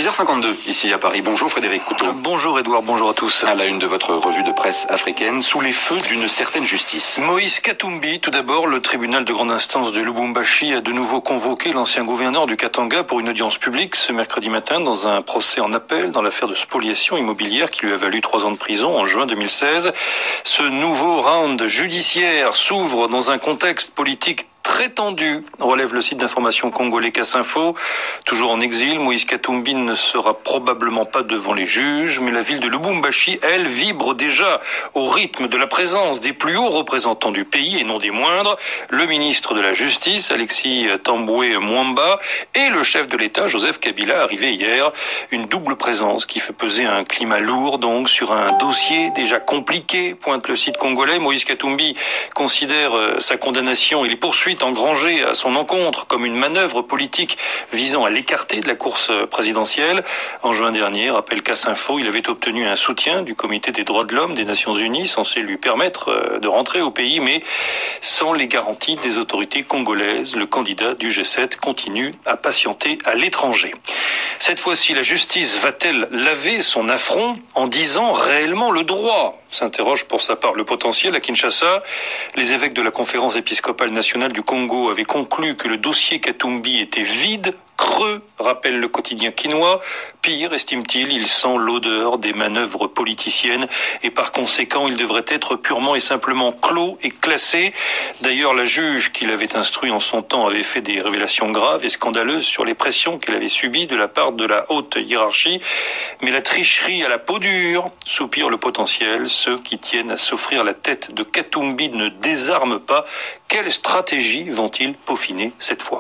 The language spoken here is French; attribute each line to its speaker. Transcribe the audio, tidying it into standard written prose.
Speaker 1: 6h52 ici à Paris. Bonjour Frédéric Couteau.
Speaker 2: Bonjour Edouard, bonjour à tous.
Speaker 1: À la une de votre revue de presse africaine, sous les feux d'une certaine justice.
Speaker 2: Moïse Katumbi, tout d'abord, le tribunal de grande instance de Lubumbashi a de nouveau convoqué l'ancien gouverneur du Katanga pour une audience publique ce mercredi matin dans un procès en appel dans l'affaire de spoliation immobilière qui lui a valu 3 ans de prison en juin 2016. Ce nouveau round judiciaire s'ouvre dans un contexte politique très tendu, relève le site d'information congolais Casse-Info. Toujours en exil, Moïse Katumbi ne sera probablement pas devant les juges, mais la ville de Lubumbashi, elle, vibre déjà au rythme de la présence des plus hauts représentants du pays et non des moindres, le ministre de la Justice, Alexis Tamboué Mwamba, et le chef de l'État, Joseph Kabila, arrivé hier. Une double présence qui fait peser un climat lourd, donc, sur un dossier déjà compliqué, pointe le site congolais. Moïse Katumbi considère sa condamnation et les poursuites engrangé à son encontre comme une manœuvre politique visant à l'écarter de la course présidentielle. En juin dernier, rappelle Casse-Info, il avait obtenu un soutien du Comité des droits de l'homme des Nations Unies, censé lui permettre de rentrer au pays, mais sans les garanties des autorités congolaises. Le candidat du G7 continue à patienter à l'étranger. Cette fois-ci, la justice va-t-elle laver son affront en disant réellement le droit ? S'interroge pour sa part le potentiel à Kinshasa. Les évêques de la conférence épiscopale nationale du Congo avaient conclu que le dossier Katumbi était vide, creux, rappelle le quotidien quinois. Pire, estime-t-il, il sent l'odeur des manœuvres politiciennes et par conséquent, il devrait être purement et simplement clos et classé. D'ailleurs, la juge qui l'avait instruit en son temps avait fait des révélations graves et scandaleuses sur les pressions qu'elle avait subies de la part de la haute hiérarchie. Mais la tricherie à la peau dure, soupire le potentiel. Ceux qui tiennent à s'offrir la tête de Katumbi ne désarment pas. Quelle stratégie vont-ils peaufiner cette fois ?